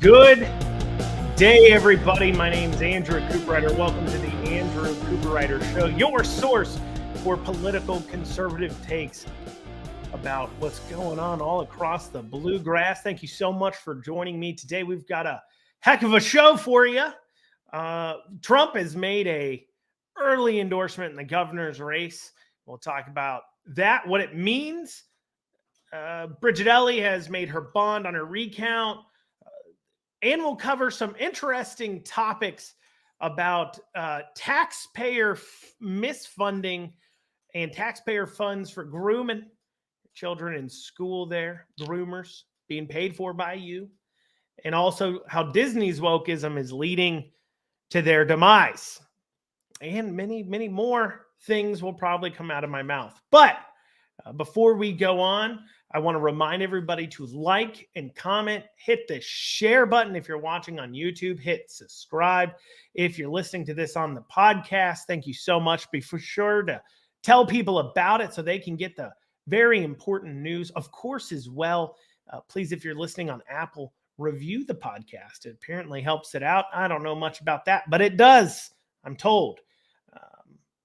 Good day, everybody. My name's Andrew Cooperrider. Welcome to the Andrew Cooperrider Show, your source for political conservative takes about what's going on all across the bluegrass. Thank you so much for joining me today. We've got a heck of a show for you. Trump has made a early endorsement in the governor's race. We'll talk about that, what it means. Bridgett Ehly has made her bond on her recount. And we'll cover some interesting topics about taxpayer misfunding and taxpayer funds for grooming children in school there, groomers being paid for by you, and also how Disney's wokeism is leading to their demise. And many, many more things will probably come out of my mouth. But before we go on, I want to remind everybody to like and comment, hit the share button. If you're watching on YouTube, hit subscribe. If you're listening to this on the podcast, thank you so much. Be for sure to tell people about it so they can get the very important news. Of course, as well, please, if you're listening on Apple, review the podcast. It apparently helps it out. I don't know much about that, but it does, I'm told.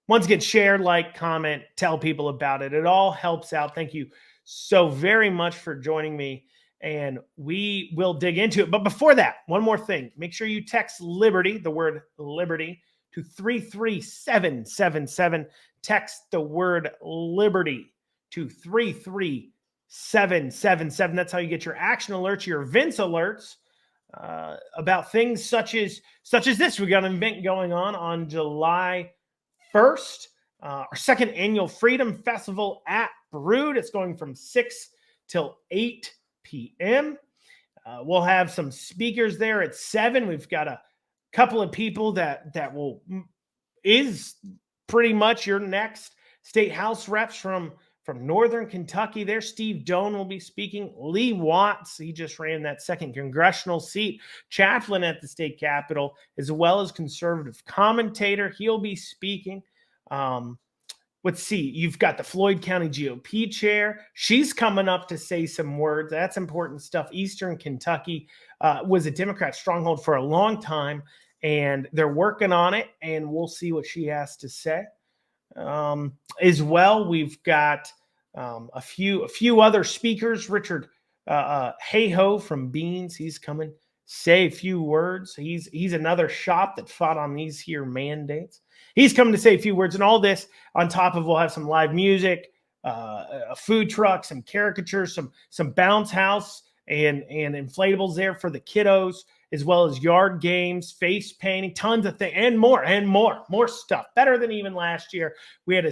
Once again, share, like, comment, tell people about it. It all helps out. Thank you so very much for joining me, and we will dig into it. But before that, one more thing. Make sure you text Liberty, the word Liberty, to 33777. Text the word Liberty to 33777. That's how you get your action alerts, your events alerts about things such as this. We got an event going on July 1st, our second annual Freedom Festival at Brood. It's going from 6 till 8 p.m. We'll have some speakers there at 7. We've got a couple of people that is pretty much your next state house reps from Northern Kentucky there. Steve Doan will be speaking. Lee Watts, he just ran that second congressional seat, chaplain at the state capitol, as well as conservative commentator. He'll be speaking. Let's see, you've got the Floyd County GOP chair. She's coming up to say some words. That's important stuff. Eastern Kentucky was a Democrat stronghold for a long time, and they're working on it, and we'll see what she has to say. As well, we've got a few other speakers. Richard Hayho from Beans, he's coming say a few words. He's another shop that fought on these here mandates. He's coming to say a few words, and all this on top of, we'll have some live music, a food truck, some caricatures, some bounce house and inflatables there for the kiddos, as well as yard games, face painting, tons of things, and more stuff. Better than even last year. We had I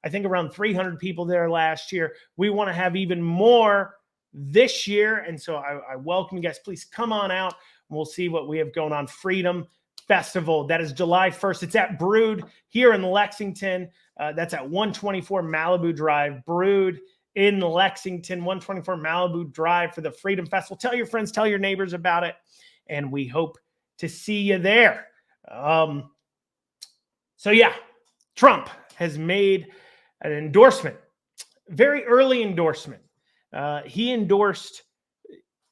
think around 300 people there last year. We want to have even more this year, and so I welcome you guys. Please come on out, and we'll see what we have going on. Freedom Festival, that is July 1st. It's at Brood here in Lexington. That's at 124 Malibu Drive. Brood in Lexington, 124 Malibu Drive for the Freedom Festival. Tell your friends, tell your neighbors about it, and we hope to see you there. So yeah, Trump has made an endorsement, very early endorsement. He endorsed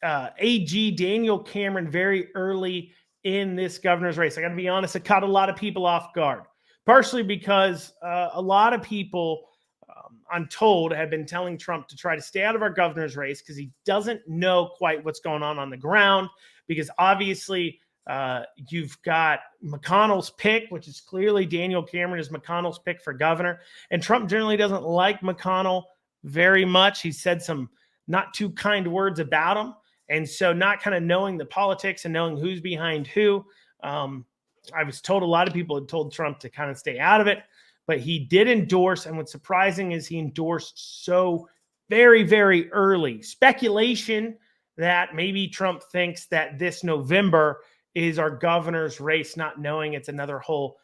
AG Daniel Cameron very early in this governor's race. I got to be honest, it caught a lot of people off guard, partially because a lot of people, I'm told, have been telling Trump to try to stay out of our governor's race because he doesn't know quite what's going on the ground, because obviously you've got McConnell's pick, which is clearly Daniel Cameron is McConnell's pick for governor, and Trump generally doesn't like McConnell very much. He said some not too kind words about him. And so not kind of knowing the politics and knowing who's behind who, I was told a lot of people had told Trump to kind of stay out of it, but he did endorse. And what's surprising is he endorsed so very, very early. Speculation that maybe Trump thinks that this November is our governor's race, not knowing it's another whole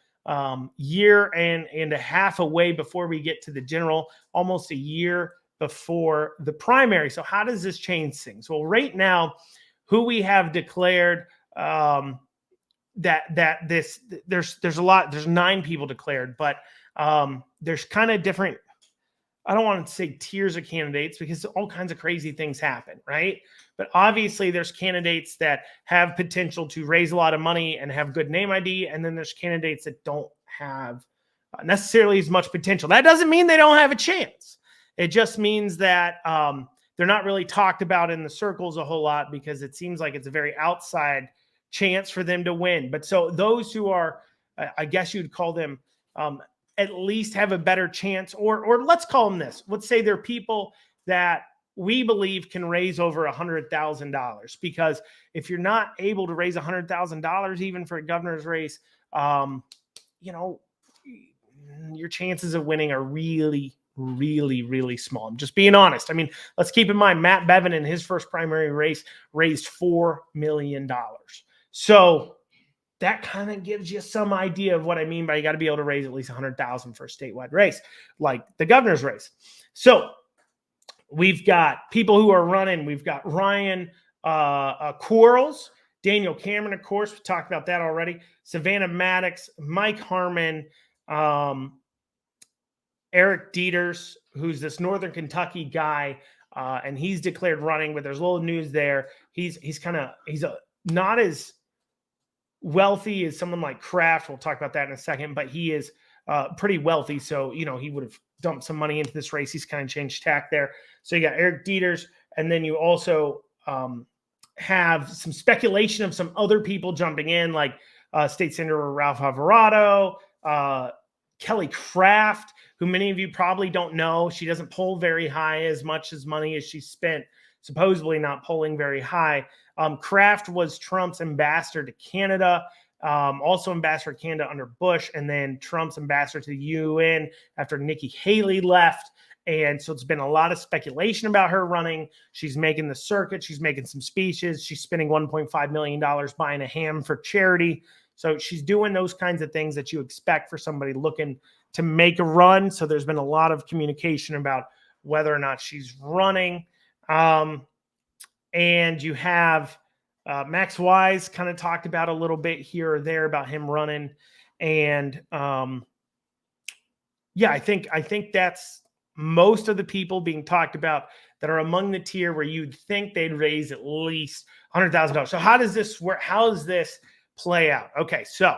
year and a half away before we get to the general, almost a year before the primary. So how does this change things? Well, right now, who we have declared there's a lot, there's 9 people declared, but there's kind of different I don't want to say tiers of candidates because all kinds of crazy things happen, right? But obviously there's candidates that have potential to raise a lot of money and have good name ID. And then there's candidates that don't have necessarily as much potential. That doesn't mean they don't have a chance. It just means that they're not really talked about in the circles a whole lot because it seems like it's a very outside chance for them to win. But so those who are, I guess you'd call them, at least have a better chance, or let's call them this. Let's say they're people that we believe can raise over $100,000, because if you're not able to raise $100,000 even for a governor's race, your chances of winning are really, really, really small. I'm just being honest. I mean, let's keep in mind Matt Bevin in his first primary race raised $4 million. So that kind of gives you some idea of what I mean by you got to be able to raise at least $100,000 for a statewide race, like the governor's race. So we've got people who are running. We've got Ryan Quarles, Daniel Cameron, of course. We talked about that already. Savannah Maddox, Mike Harmon, Eric Dieters, who's this Northern Kentucky guy, and he's declared running, but there's a little news there. He's not as wealthy as someone like Kraft. We'll talk about that in a second, but he is pretty wealthy. So, he would have dumped some money into this race. He's kind of changed tack there. So you got Eric Dieters, and then you also have some speculation of some other people jumping in, like State Senator Ralph Alvarado, Kelly Craft, who many of you probably don't know. She doesn't poll very high, as much as money as she spent, supposedly not polling very high. Kraft was Trump's ambassador to Canada, also ambassador to Canada under Bush, and then Trump's ambassador to the UN after Nikki Haley left. And so it's been a lot of speculation about her running. She's making the circuit. She's making some speeches. She's spending $1.5 million buying a ham for charity. So she's doing those kinds of things that you expect for somebody looking to make a run. So there's been a lot of communication about whether or not she's running. And you have Max Wise kind of talked about a little bit here or there about him running. And I think that's most of the people being talked about that are among the tier where you'd think they'd raise at least $100,000. So how does this work? How does this play out? Okay, so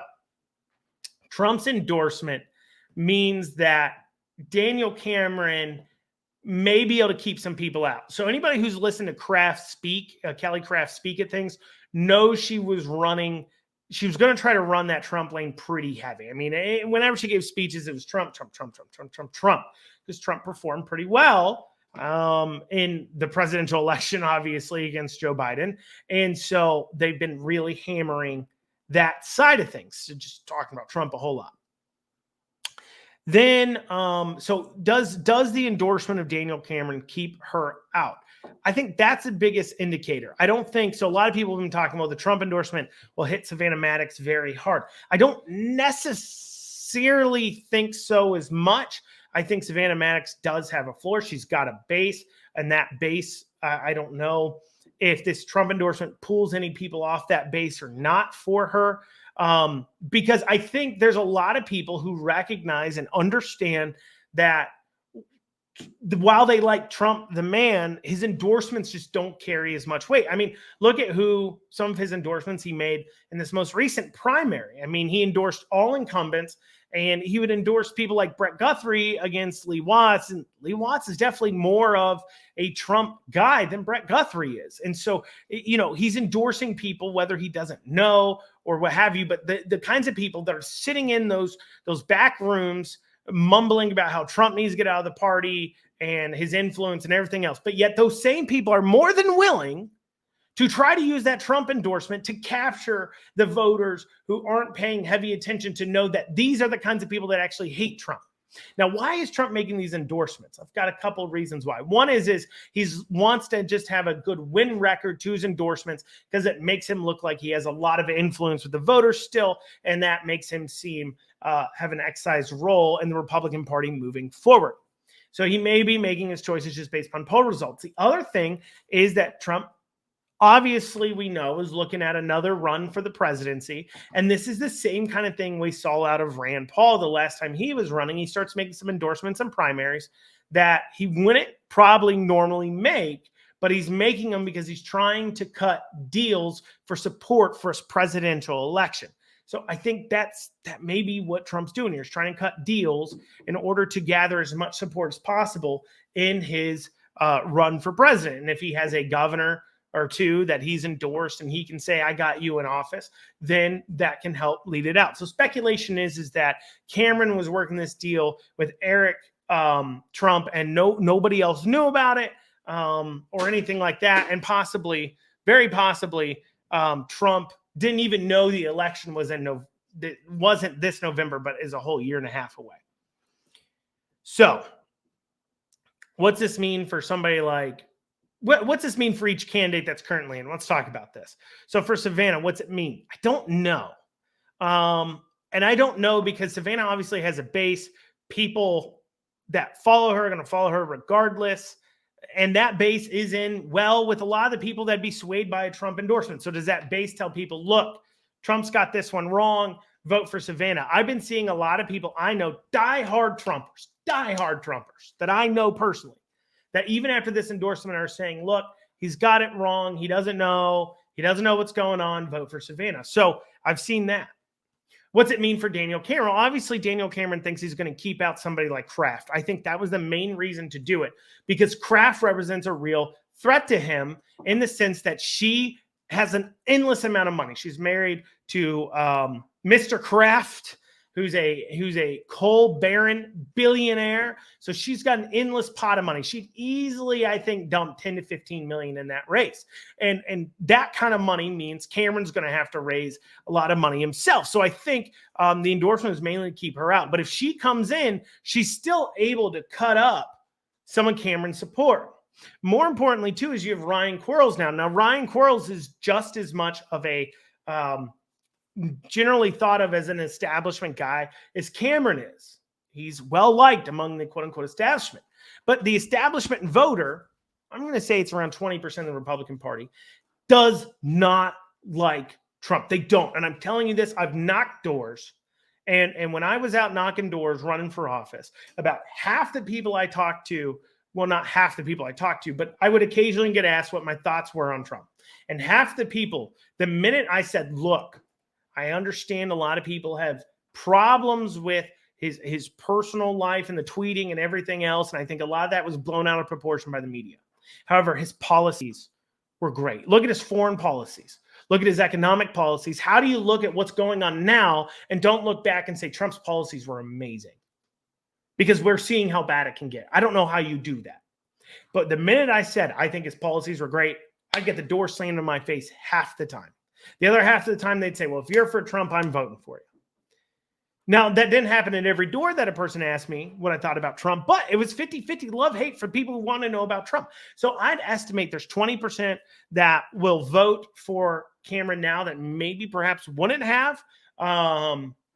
Trump's endorsement means that Daniel Cameron may be able to keep some people out. So anybody who's listened to Kraft speak, Kelly Craft speak at things, knows she was running. She was going to try to run that Trump lane pretty heavy. I mean, whenever she gave speeches, it was Trump, because Trump performed pretty well in the presidential election, obviously, against Joe Biden. And so they've been really hammering that side of things. So just talking about Trump a whole lot. Then, so does the endorsement of Daniel Cameron keep her out? I think that's the biggest indicator. I don't think so. A lot of people have been talking about the Trump endorsement will hit Savannah Maddox very hard. I don't necessarily think so as much. I think Savannah Maddox does have a floor. She's got a base, and that base, I don't know if this Trump endorsement pulls any people off that base or not for her. Because I think there's a lot of people who recognize and understand that while they like Trump, the man, his endorsements just don't carry as much weight. I mean, look at some of his endorsements he made in this most recent primary. I mean, he endorsed all incumbents, and he would endorse people like Brett Guthrie against Lee Watts. And Lee Watts is definitely more of a Trump guy than Brett Guthrie is. And so, he's endorsing people, whether he doesn't know or what have you, but the kinds of people that are sitting in those back rooms mumbling about how Trump needs to get out of the party and his influence and everything else. But yet those same people are more than willing to try to use that Trump endorsement to capture the voters who aren't paying heavy attention to know that these are the kinds of people that actually hate Trump. Now, why is Trump making these endorsements? I've got a couple of reasons why. One is he wants to just have a good win record to his endorsements because it makes him look like he has a lot of influence with the voters still, and that makes him seem have an excised role in the Republican Party moving forward. So he may be making his choices just based on poll results. The other thing is that Trump, obviously, we know, is looking at another run for the presidency. And this is the same kind of thing we saw out of Rand Paul the last time he was running. He starts making some endorsements and primaries. that he wouldn't probably normally make, but he's making them because he's trying to cut deals for support for his presidential election. So I think that may be what Trump's doing here, is trying to cut deals in order to gather as much support as possible in his run for president. And if he has a governor or two that he's endorsed and he can say, I got you in office, then that can help lead it out. So speculation is that Cameron was working this deal with Eric Trump and nobody else knew about it or anything like that. And possibly, very possibly, Trump didn't even know the election was it wasn't this November, but is a whole year and a half away. So what's this mean for somebody like, what's this mean for each candidate that's currently in? Let's talk about this. So for Savannah, what's it mean? I don't know. And I don't know because Savannah obviously has a base. People that follow her are going to follow her regardless. And that base is in well with a lot of the people that'd be swayed by a Trump endorsement. So does that base tell people, look, Trump's got this one wrong, vote for Savannah? I've been seeing a lot of people I know, diehard Trumpers that I know personally, that even after this endorsement are saying, look, he's got it wrong. He doesn't know what's going on. Vote for Savannah. So I've seen that. What's it mean for Daniel Cameron? Obviously, Daniel Cameron thinks he's going to keep out somebody like Kraft. I think that was the main reason to do it, because Kraft represents a real threat to him in the sense that she has an endless amount of money. She's married to Mr. Kraft, who's a coal baron billionaire. So she's got an endless pot of money. She'd easily, I think, dump 10 to 15 million in that race. And that kind of money means Cameron's going to have to raise a lot of money himself. So I think the endorsement is mainly to keep her out. But if she comes in, she's still able to cut up some of Cameron's support. More importantly, too, is you have Ryan Quarles now. Now, Ryan Quarles is just as much of a generally thought of as an establishment guy as Cameron is. He's well liked among the quote unquote establishment, but the establishment voter, I'm going to say it's around 20% of the Republican Party, does not like Trump. They don't. And I'm telling you this, I've knocked doors. And when I was out knocking doors running for office, about half the people I talked to, well, not half the people I talked to, but I would occasionally get asked what my thoughts were on Trump. And half the people, the minute I said, look, I understand a lot of people have problems with his personal life and the tweeting and everything else. And I think a lot of that was blown out of proportion by the media. However, his policies were great. Look at his foreign policies. Look at his economic policies. How do you look at what's going on now and don't look back and say Trump's policies were amazing? Because we're seeing how bad it can get. I don't know how you do that. But the minute I said I think his policies were great, I'd get the door slammed in my face half the time. The other half of the time, they'd say, well, if you're for Trump, I'm voting for you. Now, that didn't happen at every door that a person asked me what I thought about Trump, but it was 50-50 love-hate for people who want to know about Trump. So I'd estimate there's 20% that will vote for Cameron now that maybe perhaps wouldn't have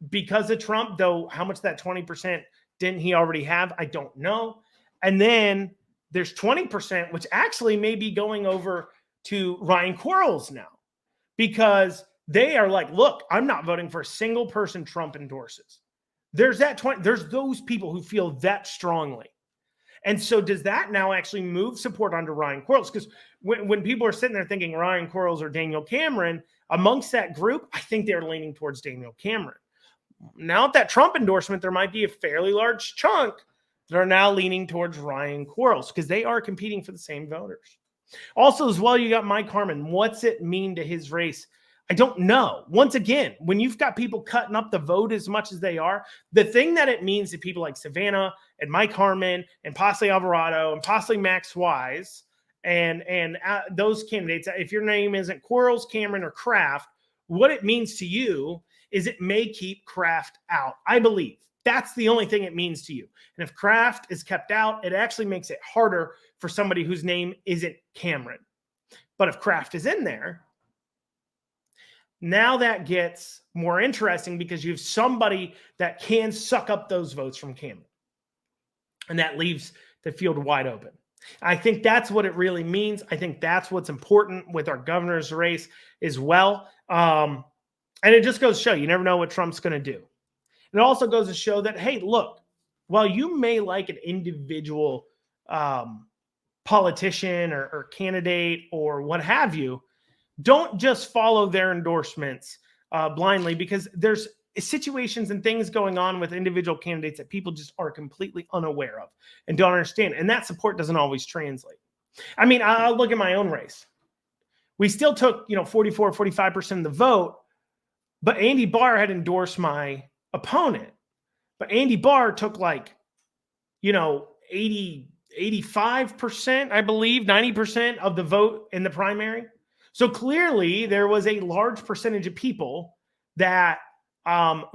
because of Trump, though how much that 20% didn't he already have, I don't know. And then there's 20%, which actually may be going over to Ryan Quarles now, because they are like, look, I'm not voting for a single person Trump endorses. There's those people who feel that strongly. And so does that now actually move support onto Ryan Quarles? Because when people are sitting there thinking Ryan Quarles or Daniel Cameron, amongst that group, I think they're leaning towards Daniel Cameron. Now at that Trump endorsement, there might be a fairly large chunk that are now leaning towards Ryan Quarles because they are competing for the same voters. Also, as well, you got Mike Harmon. What's it mean to his race? I don't know. Once again, when you've got people cutting up the vote as much as they are, the thing that it means to people like Savannah and Mike Harmon and possibly Alvarado and possibly Max Wise and those candidates, if your name isn't Quarles, Cameron, or Kraft, what it means to you is it may keep Kraft out. I believe that's the only thing it means to you. And if Kraft is kept out, it actually makes it harder for somebody whose name isn't Cameron. But if Kraft is in there, now that gets more interesting because you have somebody that can suck up those votes from Cameron. And that leaves the field wide open. I think that's what it really means. I think that's what's important with our governor's race as well. And it just goes to show you never know what Trump's going to do. It also goes to show that, hey, look, while you may like an individual politician or candidate or what have you, don't just follow their endorsements blindly, because there's situations and things going on with individual candidates that people just are completely unaware of and don't understand. And that support doesn't always translate. I mean, I'll look at my own race. We still took, 44, 45% of the vote, but Andy Barr had endorsed my opponent. But Andy Barr took 80, 85%, I believe, 90% of the vote in the primary. So clearly there was a large percentage of people that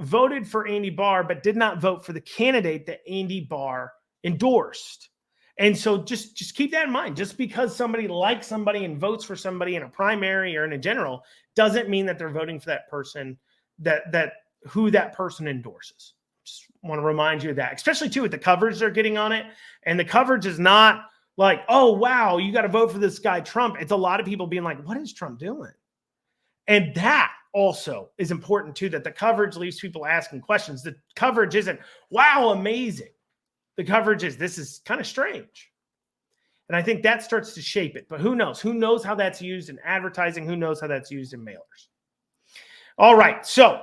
voted for Andy Barr, but did not vote for the candidate that Andy Barr endorsed. And so just keep that in mind. Just because somebody likes somebody and votes for somebody in a primary or in a general doesn't mean that they're voting for that person, who that person endorses. Just want to remind you of that, especially too with the coverage they're getting on it. And the coverage is not like, oh, wow, you got to vote for this guy, Trump. It's a lot of people being like, what is Trump doing? And that also is important too, that the coverage leaves people asking questions. The coverage isn't, wow, amazing. The coverage is, this is kind of strange. And I think that starts to shape it. But who knows? Who knows how that's used in advertising? Who knows how that's used in mailers? All right. So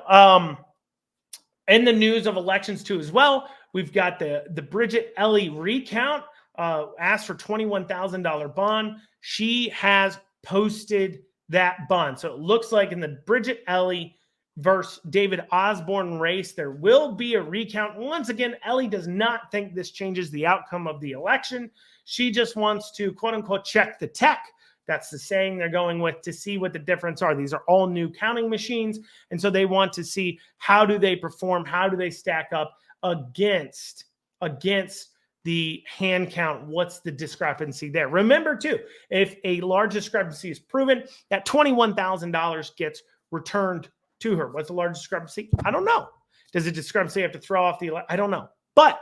in the news of elections too as well, we've got the Bridgett Ehly recount, asked for $21,000 bond. She has posted that bond. So it looks like in the Bridgett Ehly versus David Osborne race, there will be a recount. Once again, Ehly does not think this changes the outcome of the election. She just wants to, quote unquote, check the tech. That's the saying they're going with, to see what the difference are. These are all new counting machines. And so they want to see, how do they perform? How do they stack up against the hand count? What's the discrepancy there? Remember too, if a large discrepancy is proven, that $21,000 gets returned to her. What's the large discrepancy? I don't know. Does the discrepancy have to throw off the election? I don't know. But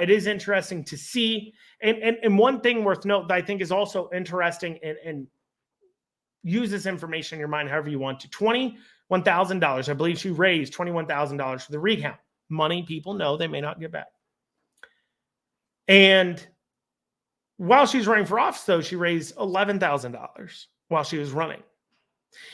it is interesting to see. And one thing worth note that I think is also interesting, and use this information in your mind however you want to. $21,000. I believe she raised $21,000 for the recount. Money people know they may not get back. And while she was running for office, though, she raised $11,000 while she was running.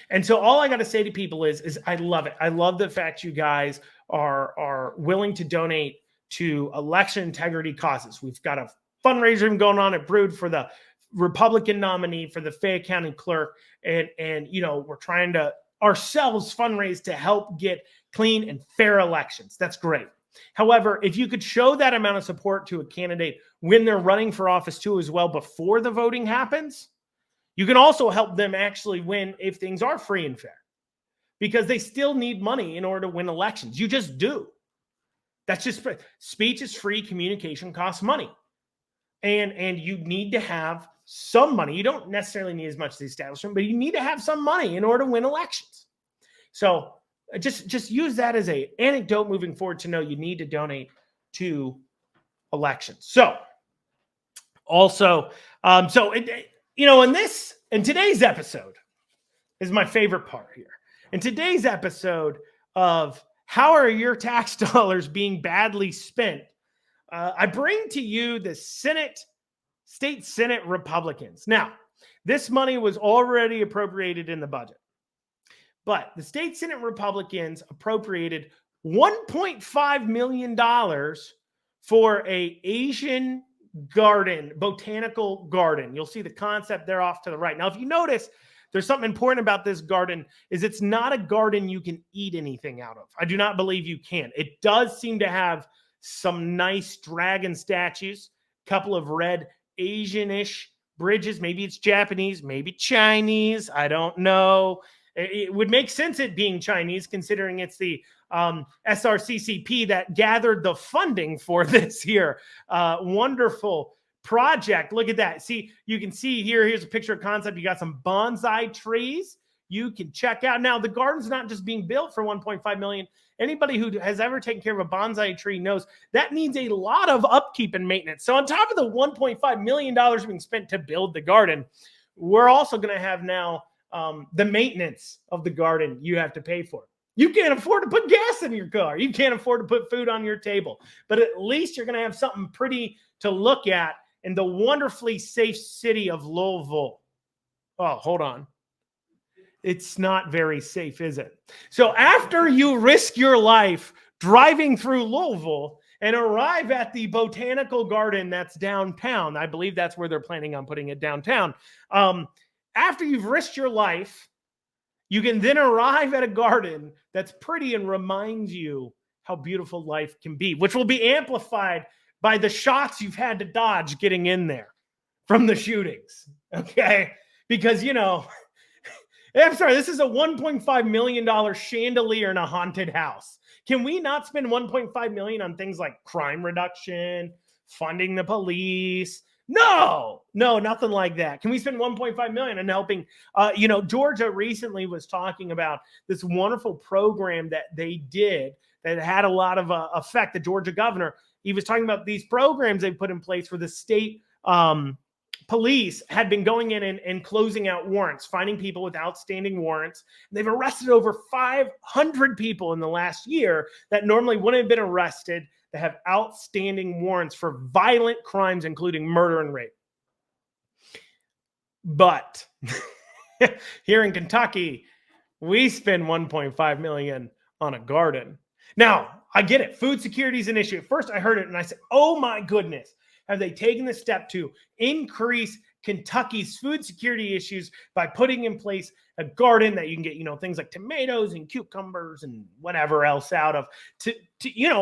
And so all I got to say to people is I love it. I love the fact you guys are willing to donate to election integrity causes. We've got a fundraiser going on at Brood for the Republican nominee for the Fayette County clerk. And we're trying to ourselves fundraise to help get clean and fair elections. That's great. However, if you could show that amount of support to a candidate when they're running for office too as well, before the voting happens, you can also help them actually win if things are free and fair, because they still need money in order to win elections. You just do. That's just, speech is free, communication costs money. And you need to have some money. You don't necessarily need as much as the establishment, but you need to have some money in order to win elections. So just use that as an anecdote moving forward to know you need to donate to elections. So also, in today's episode is my favorite part here. In today's episode of how are your tax dollars being badly spent, I bring to you the state Senate Republicans. Now, this money was already appropriated in the budget, but the state Senate Republicans appropriated $1.5 million for a Asian garden, botanical garden. You'll see the concept there off to the right. Now, if you notice, there's something important about this garden, is it's not a garden you can eat anything out of. I do not believe you can. It does seem to have some nice dragon statues, a couple of red Asian-ish bridges. Maybe it's Japanese, maybe Chinese. I don't know. It would make sense it being Chinese, considering it's the SRCCP that gathered the funding for this here wonderful project. Look at that. See, you can see here's a picture of concept. You got some bonsai trees you can check out. Now, the garden's not just being built for $1.5 million. Anybody who has ever taken care of a bonsai tree knows that needs a lot of upkeep and maintenance. So on top of the $1.5 million being spent to build the garden, we're also going to have now the maintenance of the garden you have to pay for. You can't afford to put gas in your car. You can't afford to put food on your table. But at least you're going to have something pretty to look at in the wonderfully safe city of Louisville. Oh, hold on. It's not very safe, is it? So after you risk your life driving through Louisville and arrive at the botanical garden that's downtown, I believe that's where they're planning on putting it, downtown. After you've risked your life, you can then arrive at a garden that's pretty and reminds you how beautiful life can be, which will be amplified by the shots you've had to dodge getting in there from the shootings. Okay? Because, you know, I'm sorry, this is a $1.5 million chandelier in a haunted house. Can we not spend $1.5 million on things like crime reduction, funding the police? No, nothing like that. Can we spend $1.5 million on helping? Georgia recently was talking about this wonderful program that they did that had a lot of effect. The Georgia governor, he was talking about these programs they put in place where the state police had been going in and closing out warrants, finding people with outstanding warrants. They've arrested over 500 people in the last year that normally wouldn't have been arrested, that have outstanding warrants for violent crimes, including murder and rape. But here in Kentucky, we spend $1.5 million on a garden. Now, I get it. Food security is an issue. At first, I heard it and I said, oh my goodness. Have they taken the step to increase Kentucky's food security issues by putting in place a garden that you can get, things like tomatoes and cucumbers and whatever else out of to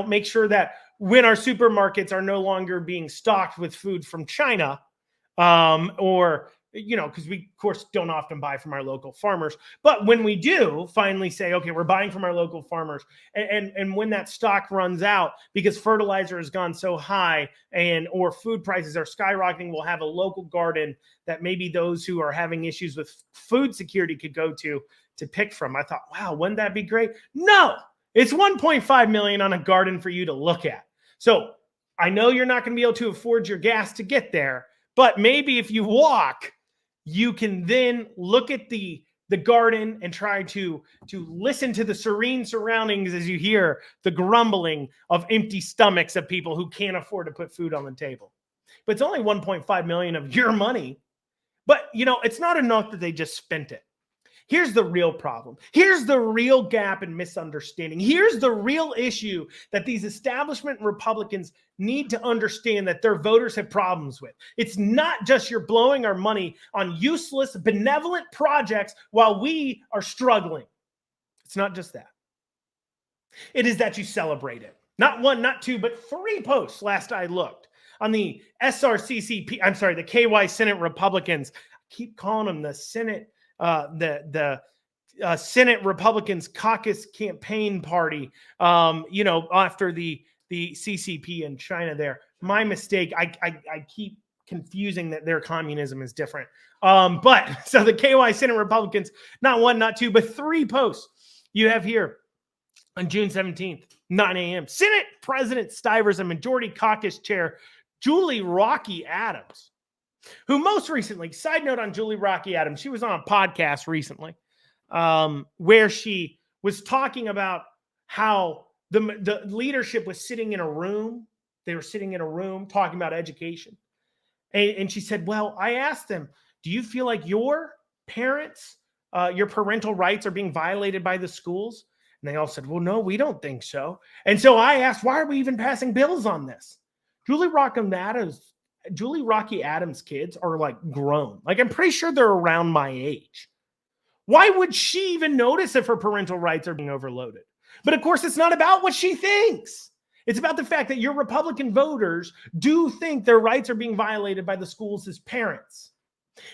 make sure that when our supermarkets are no longer being stocked with food from China, because we, of course, don't often buy from our local farmers. But when we do finally say, okay, we're buying from our local farmers, and when that stock runs out because fertilizer has gone so high or food prices are skyrocketing, we'll have a local garden that maybe those who are having issues with food security could go to pick from. I thought, wow, wouldn't that be great? No, it's $1.5 million on a garden for you to look at. So I know you're not going to be able to afford your gas to get there, but maybe if you walk, you can then look at the garden and try to listen to the serene surroundings as you hear the grumbling of empty stomachs of people who can't afford to put food on the table. But it's only $1.5 million of your money. But, it's not enough that they just spent it. Here's the real problem. Here's the real gap and misunderstanding. Here's the real issue that these establishment Republicans need to understand that their voters have problems with. It's not just you're blowing our money on useless, benevolent projects while we are struggling. It's not just that. It is that you celebrate it. Not one, not two, but 3 posts last I looked on the the KY Senate Republicans. I keep calling them the Senate Senate Republicans Caucus Campaign Party, after the CCP in China there. My mistake. I keep confusing that their communism is different. But so the KY Senate Republicans, not 1, not 2, but 3 posts you have here on June 17th, 9 a.m. Senate President Stivers and Majority Caucus Chair Julie Rocky Adams, who most recently, side note on Julie Rocky Adams, she was on a podcast recently where she was talking about how the leadership was sitting in a room. They were sitting in a room talking about education. And she said, well, I asked them, do you feel like your parents, your parental rights are being violated by the schools? And they all said, well, no, we don't think so. And so I asked, why are we even passing bills on this? Julie Rocky Adams' kids are like grown. Like, I'm pretty sure they're around my age. Why would she even notice if her parental rights are being overloaded? But of course, it's not about what she thinks. It's about the fact that your Republican voters do think their rights are being violated by the schools as parents.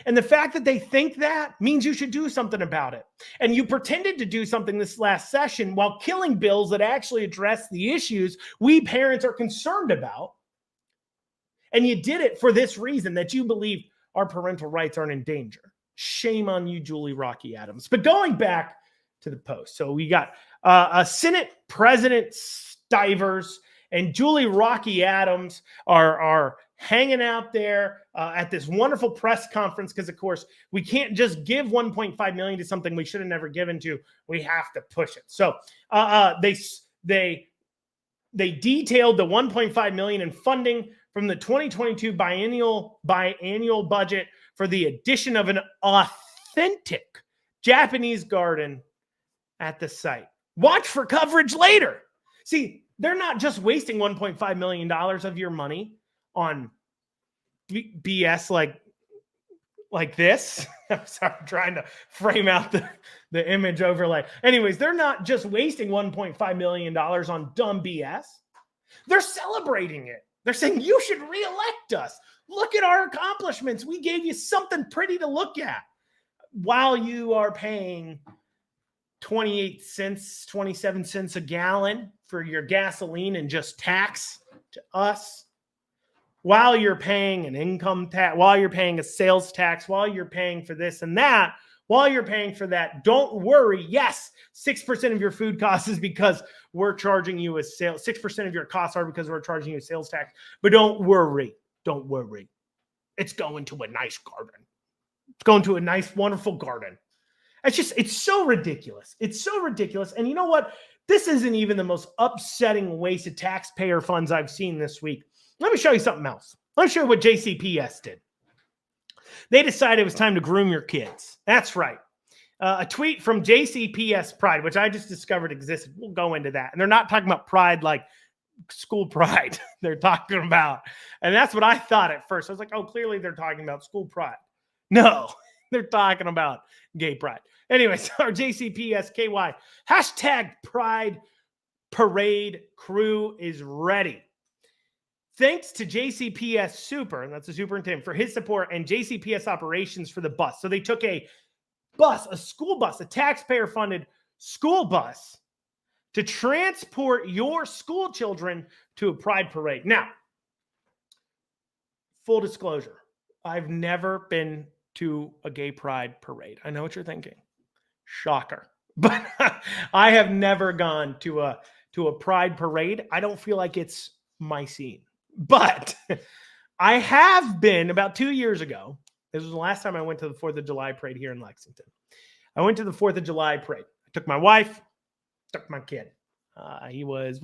And the fact that they think that means you should do something about it. And you pretended to do something this last session while killing bills that actually address the issues we parents are concerned about. And you did it for this reason, that you believe our parental rights aren't in danger. Shame on you, Julie Rocky Adams. But going back to the post. So we got a Senate President Stivers and Julie Rocky Adams are hanging out there at this wonderful press conference because, of course, we can't just give $1.5 million to something we should have never given to. We have to push it. So they detailed the $1.5 million in funding from the 2022 biannual budget for the addition of an authentic Japanese garden at the site. Watch for coverage later. See, they're not just wasting $1.5 million of your money on BS like this. I'm sorry, I'm trying to frame out the image overlay. Anyways, they're not just wasting $1.5 million on dumb BS. They're celebrating it. They're saying, you should reelect us. Look at our accomplishments. We gave you something pretty to look at while you are paying 28 cents, 27 cents a gallon for your gasoline and just tax to us, while you're paying an income tax, while you're paying a sales tax, while you're paying for this and that, while you're paying for that. Don't worry. Yes, 6% of your food costs is because we're charging you a sales. 6% of your costs are because we're charging you a sales tax. But don't worry. Don't worry. It's going to a nice garden. It's going to a nice, wonderful garden. It's so ridiculous. It's so ridiculous. And you know what? This isn't even the most upsetting waste of taxpayer funds I've seen this week. Let me show you something else. Let me show you what JCPS did. They decided it was time to groom your kids. That's right. A tweet from JCPS Pride, which I just discovered existed. We'll go into that. And they're not talking about pride like school pride. They're talking about, and that's what I thought at first. I was like, oh, clearly they're talking about school pride. No, they're talking about gay pride. Anyways, our JCPS KY hashtag Pride Parade crew is ready. Thanks to JCPS Super, and that's the superintendent, for his support, and JCPS operations for the bus. So they took a school bus, a taxpayer-funded school bus to transport your school children to a pride parade. Now, full disclosure, I've never been to a gay pride parade. I know what you're thinking. Shocker. But I have never gone to a pride parade. I don't feel like it's my scene. But I have been about 2 years ago. This was the last time I went to the 4th of July parade here in Lexington. I went to the 4th of July parade. I took my wife, took my kid. He was,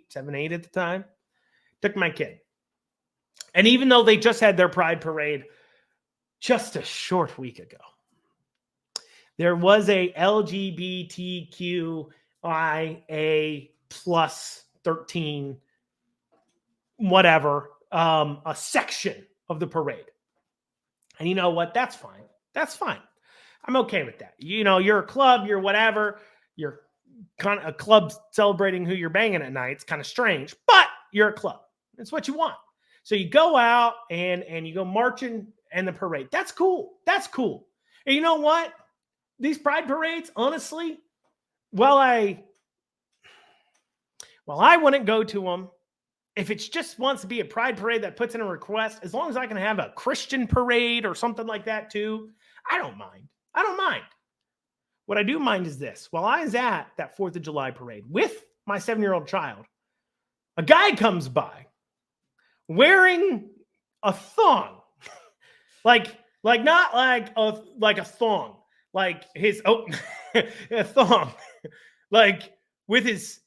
7, 8 at the time. Took my kid. And even though they just had their pride parade just a short week ago, there was a LGBTQIA plus 13 whatever, a section of the parade. And you know what? That's fine. That's fine. I'm okay with that. You know, you're a club, you're whatever, you're kind of a club celebrating who you're banging at night. It's kind of strange, but you're a club. It's what you want. So you go out and you go marching and the parade. That's cool. That's cool. And you know what? These pride parades, honestly, while I wouldn't go to them, if it just wants to be a pride parade that puts in a request, as long as I can have a Christian parade or something like that too, I don't mind. I don't mind. What I do mind is this. While I was at that 4th of July parade with my 7-year-old child, a guy comes by wearing a thong. like not like a thong. Like his a thong. Like with his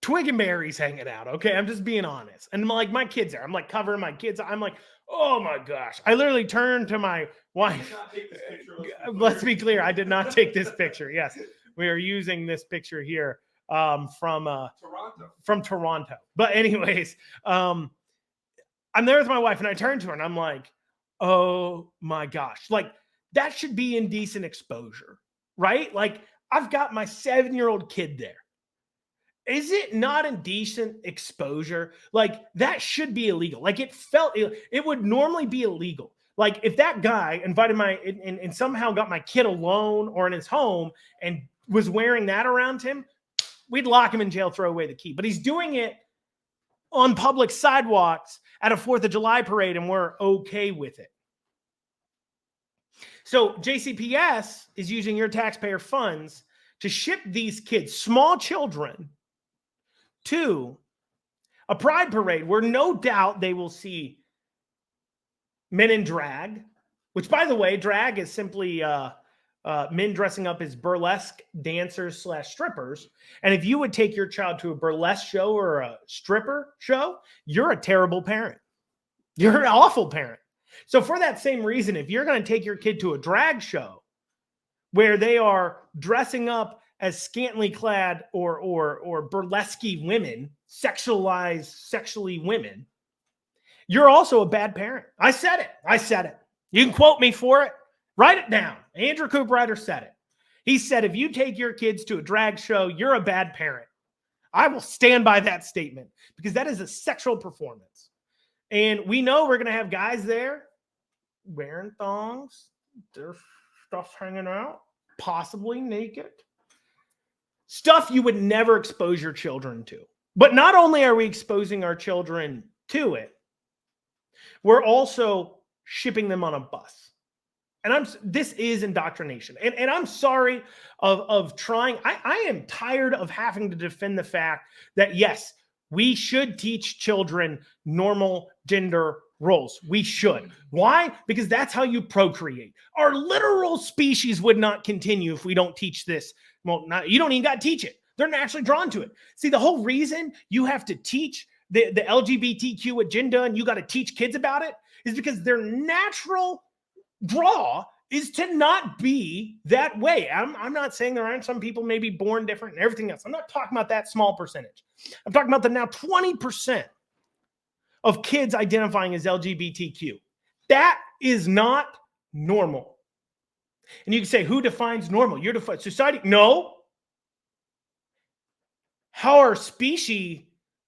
twig and berries hanging out. Okay, I'm just being honest. And like my kids there, I'm like covering my kids. I'm like, oh my gosh. I literally turned to my wife. Let's be clear. I did not take this picture. Yes, we are using this picture here from Toronto. But anyways, I'm there with my wife and I turned to her and I'm like, oh my gosh. Like that should be indecent exposure, right? Like I've got my 7-year-old kid there. Is it not indecent exposure? Like that should be illegal. Like it would normally be illegal. Like if that guy invited and somehow got my kid alone or in his home and was wearing that around him, we'd lock him in jail, throw away the key. But he's doing it on public sidewalks at a 4th of July parade and we're okay with it. So JCPS is using your taxpayer funds to ship these kids, small children, to a pride parade where no doubt they will see men in drag, which, by the way, drag is simply men dressing up as burlesque dancers / strippers. And if you would take your child to a burlesque show or a stripper show, you're a terrible parent. You're an awful parent. So for that same reason, if you're going to take your kid to a drag show where they are dressing up as scantily clad or burlesque women, sexually women, you're also a bad parent. I said it. You can quote me for it. Write it down. Andrew Cooperrider said it. He said, if you take your kids to a drag show, you're a bad parent. I will stand by that statement because that is a sexual performance. And we know we're going to have guys there wearing thongs, their stuff hanging out, possibly naked. Stuff you would never expose your children to. But not only are we exposing our children to it, we're also shipping them on a bus. And this is indoctrination. And I'm sorry of trying. I am tired of having to defend the fact that, yes, we should teach children normal gender roles. We should. Why? Because that's how you procreate. Our literal species would not continue if we don't teach this. Well, you don't even got to teach it. They're naturally drawn to it. See, the whole reason you have to teach the LGBTQ agenda and you got to teach kids about it is because their natural draw is to not be that way. I'm not saying there aren't some people maybe born different and everything else. I'm not talking about that small percentage. I'm talking about the now 20% of kids identifying as LGBTQ. That is not normal. And you can say, who defines normal? You're defining society? No. How our species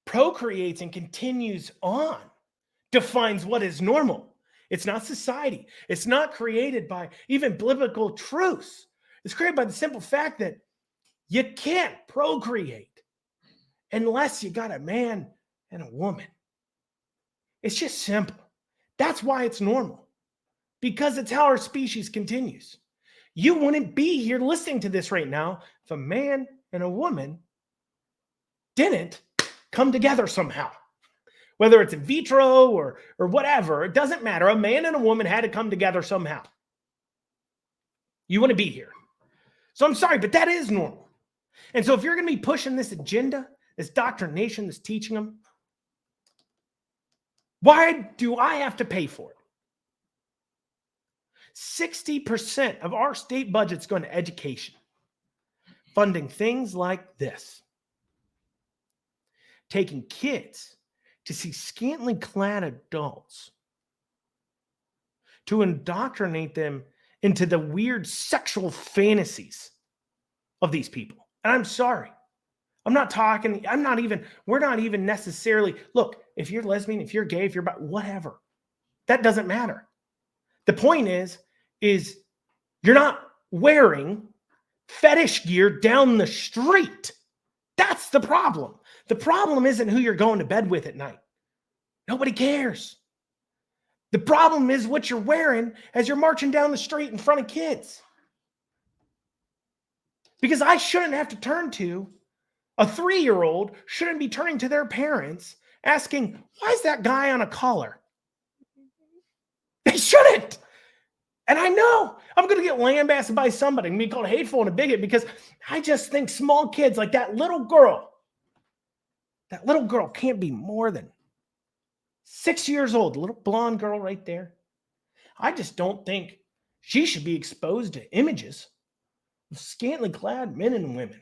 procreates and continues on defines what is normal. It's not society. It's not created by even biblical truths. It's created by the simple fact that you can't procreate unless you got a man and a woman. It's just simple. That's why it's normal. Because it's how our species continues. You wouldn't be here listening to this right now if a man and a woman didn't come together somehow. Whether it's in vitro or whatever, it doesn't matter. A man and a woman had to come together somehow. You wouldn't be here. So I'm sorry, but that is normal. And so if you're going to be pushing this agenda, this doctrination, this teaching them, why do I have to pay for it? 60% of our state budget's going to education, funding things like this. Taking kids to see scantily clad adults, to indoctrinate them into the weird sexual fantasies of these people. And I'm sorry. We're not even necessarily, look, if you're lesbian, if you're gay, if you're whatever, that doesn't matter. The point is you're not wearing fetish gear down the street. That's the problem. The problem isn't who you're going to bed with at night. Nobody cares. The problem is what you're wearing as you're marching down the street in front of kids. Because I shouldn't have to turn to a 3-year-old, shouldn't be turning to their parents asking, why is that guy on a collar? They shouldn't. And I know I'm going to get lambasted by somebody and be called hateful and a bigot because I just think small kids like that little girl can't be more than 6 years old, the little blonde girl right there. I just don't think she should be exposed to images of scantily clad men and women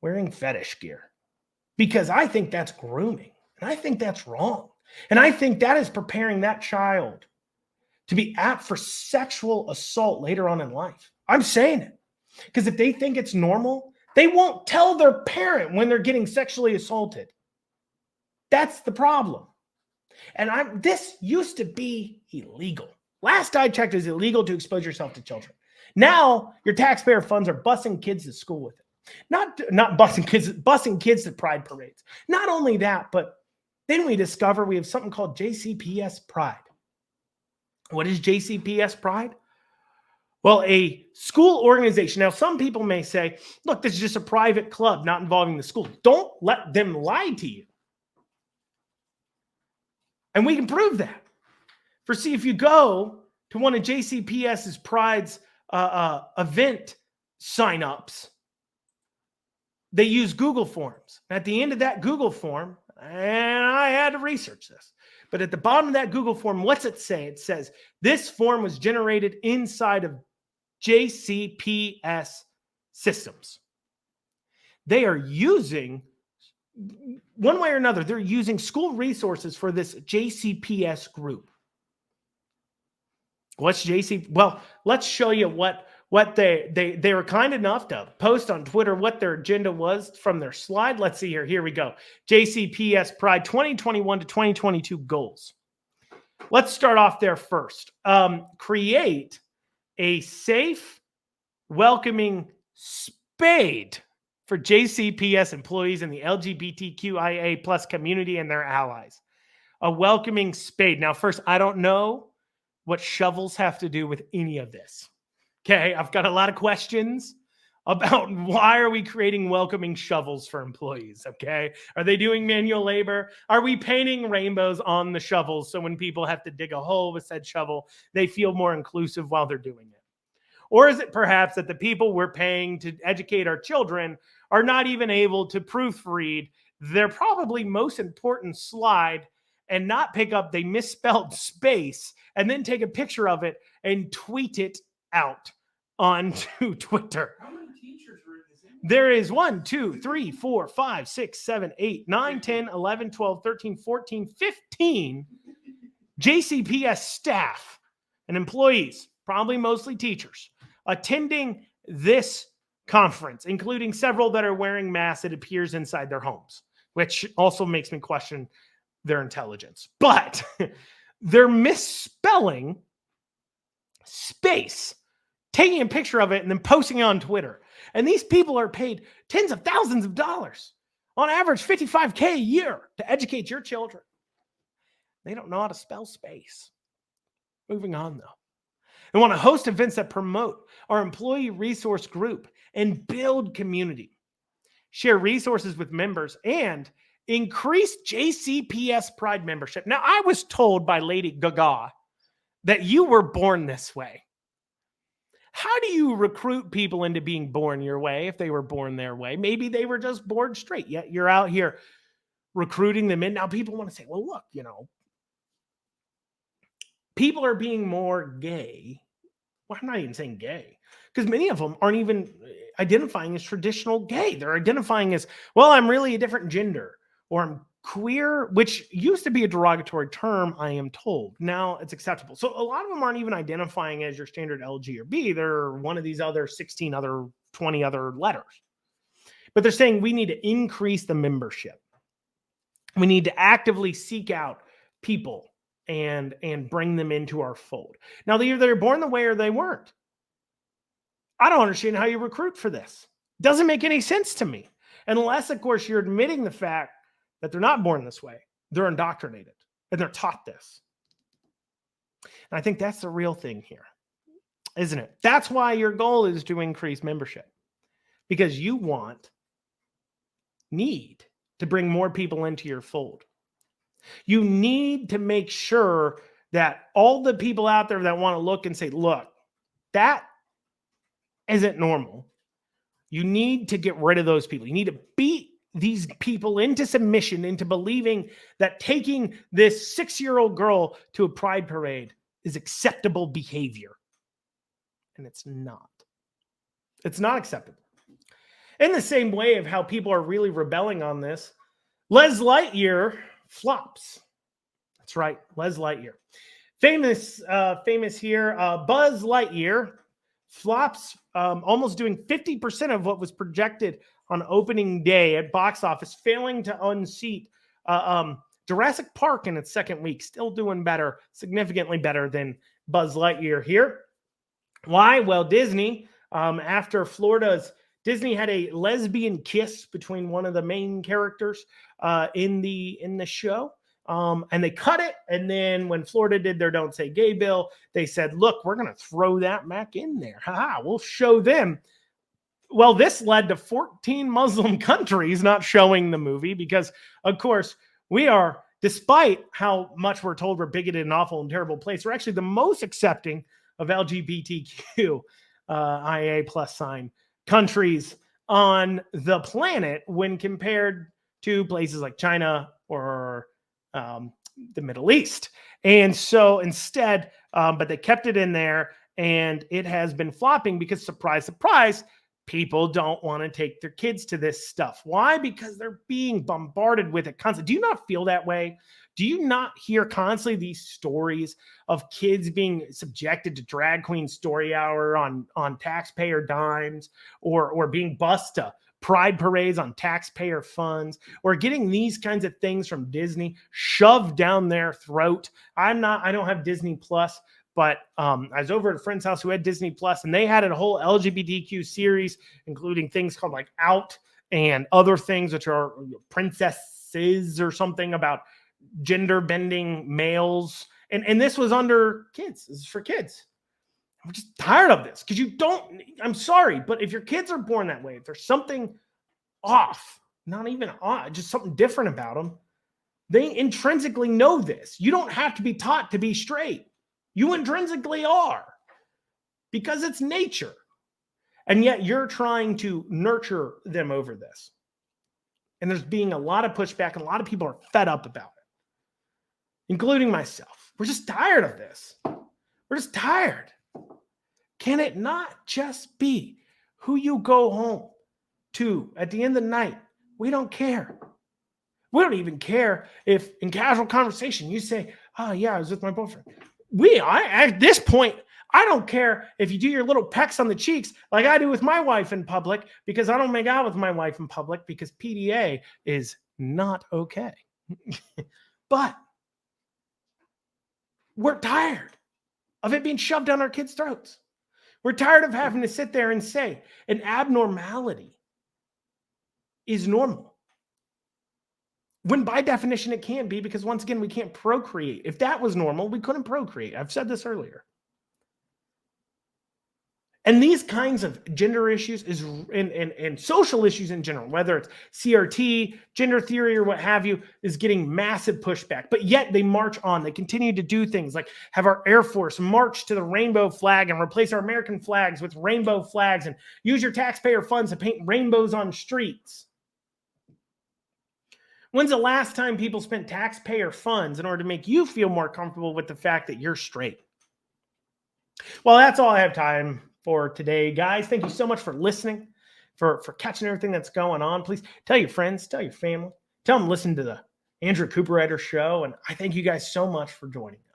wearing fetish gear because I think that's grooming and I think that's wrong. And I think that is preparing that child to be apt for sexual assault later on in life. I'm saying it because if they think it's normal, they won't tell their parent when they're getting sexually assaulted. That's the problem. And this used to be illegal. Last I checked, it was illegal to expose yourself to children. Now your taxpayer funds are busing kids to school with it. Not busing kids to pride parades. Not only that, but then we discover we have something called JCPS Pride. What is JCPS Pride? Well, a school organization. Now, some people may say, look, this is just a private club not involving the school. Don't let them lie to you. And we can prove that. See, if you go to one of JCPS's Pride's event signups, they use Google Forms. At the end of that Google form, and I had to research this, but at the bottom of that Google form, what's it say? It says, this form was generated inside of JCPS systems. They are using, one way or another, they're using school resources for this JCPS group. What's JC? Well, let's show you what they were kind enough to post on Twitter what their agenda was from their slide. Let's see here. Here we go. JCPS Pride 2021 to 2022 goals. Let's start off there first. Create a safe, welcoming spade for JCPS employees in the LGBTQIA plus community and their allies. A welcoming spade. Now, first, I don't know what shovels have to do with any of this. Okay, I've got a lot of questions about why are we creating welcoming shovels for employees, okay? Are they doing manual labor? Are we painting rainbows on the shovels so when people have to dig a hole with said shovel, they feel more inclusive while they're doing it? Or is it perhaps that the people we're paying to educate our children are not even able to proofread their probably most important slide and not pick up the misspelled space and then take a picture of it and tweet it out onto Twitter? How many teachers were in this? There is 1, 2, 3, 4, 5, 6, 7, 8, 9, 10, 11, 12, 13, 14, 15 JCPS staff and employees, probably mostly teachers, attending this conference, including several that are wearing masks, it appears, inside their homes, which also makes me question their intelligence. But they're misspelling space, taking a picture of it and then posting it on Twitter. And these people are paid tens of thousands of dollars, on average $55K a year, to educate your children. They don't know how to spell space. Moving on, though. They want to host events that promote our employee resource group and build community, share resources with members, and increase JCPS Pride membership. Now, I was told by Lady Gaga that you were born this way. How do you recruit people into being born your way if they were born their way? Maybe they were just born straight, yet you're out here recruiting them in. Now, people want to say, well, look, people are being more gay. Well, I'm not even saying gay, because many of them aren't even identifying as traditional gay. They're identifying as, well, I'm really a different gender, or I'm queer, which used to be a derogatory term, I am told. Now it's acceptable. So a lot of them aren't even identifying as your standard L, G, or B. They're one of these other 16 other, 20 other letters. But they're saying we need to increase the membership. We need to actively seek out people and bring them into our fold. Now, they're either born the way or they weren't. I don't understand how you recruit for this. Doesn't make any sense to me. Unless, of course, you're admitting the fact that they're not born this way. They're indoctrinated and they're taught this. And I think that's the real thing here, isn't it? That's why your goal is to increase membership, because you need to bring more people into your fold. You need to make sure that all the people out there that want to look and say, look, that isn't normal. You need to get rid of those people. You need to beat these people into submission, into believing that taking this 6-year-old girl to a pride parade is acceptable behavior. And it's not. It's not acceptable. In the same way of how people are really rebelling on this, Les Lightyear flops. That's right, Les Lightyear. Famous here, Buzz Lightyear flops, almost doing 50% of what was projected on opening day at box office, failing to unseat Jurassic Park in its second week. Still doing better, significantly better than Buzz Lightyear here. Why? Well, Disney, after Disney had a lesbian kiss between one of the main characters in the show. And they cut it. And then when Florida did their Don't Say Gay bill, they said, look, we're going to throw that back in there. We'll show them. Well, this led to 14 Muslim countries not showing the movie because, of course, we are despite how much we're told we're bigoted and awful and terrible place, we're actually the most accepting of LGBTQ IA plus sign countries on the planet when compared to places like China or the Middle East. And so instead, but they kept it in there, and it has been flopping because, surprise, surprise, people don't want to take their kids to this stuff. Why? Because they're being bombarded with it constantly. Do you not feel that way? Do you not hear constantly these stories of kids being subjected to drag queen story hour on taxpayer dimes, or being bused to pride parades on taxpayer funds, or getting these kinds of things from Disney shoved down their throat? I don't have Disney Plus, but I was over at a friend's house who had Disney Plus, and they had a whole LGBTQ series, including things called like Out and other things, which are princesses or something about gender bending males. And this was under kids. This is for kids. I'm just tired of this because I'm sorry, but if your kids are born that way, if there's something off, not even off, just something different about them, they intrinsically know this. You don't have to be taught to be straight. You intrinsically are, because it's nature. And yet you're trying to nurture them over this. And there's being a lot of pushback, and a lot of people are fed up about it, including myself. We're just tired of this. We're just tired. Can it not just be who you go home to at the end of the night? We don't care. We don't even care if in casual conversation you say, oh yeah, I was with my boyfriend. At this point, I don't care if you do your little pecks on the cheeks like I do with my wife in public, because I don't make out with my wife in public because PDA is not okay. But we're tired of it being shoved down our kids' throats. We're tired of having to sit there and say an abnormality is normal, when by definition it can't be, because once again, we can't procreate. If that was normal, we couldn't procreate. I've said this earlier. And these kinds of gender issues and social issues in general, whether it's CRT, gender theory, or what have you, is getting massive pushback. But yet they march on. They continue to do things like have our Air Force march to the rainbow flag and replace our American flags with rainbow flags, and use your taxpayer funds to paint rainbows on streets. When's the last time people spent taxpayer funds in order to make you feel more comfortable with the fact that you're straight? Well, that's all I have time for today, guys. Thank you so much for listening, for catching everything that's going on. Please tell your friends, tell your family, tell them to listen to the Andrew Cooperrider show. And I thank you guys so much for joining me.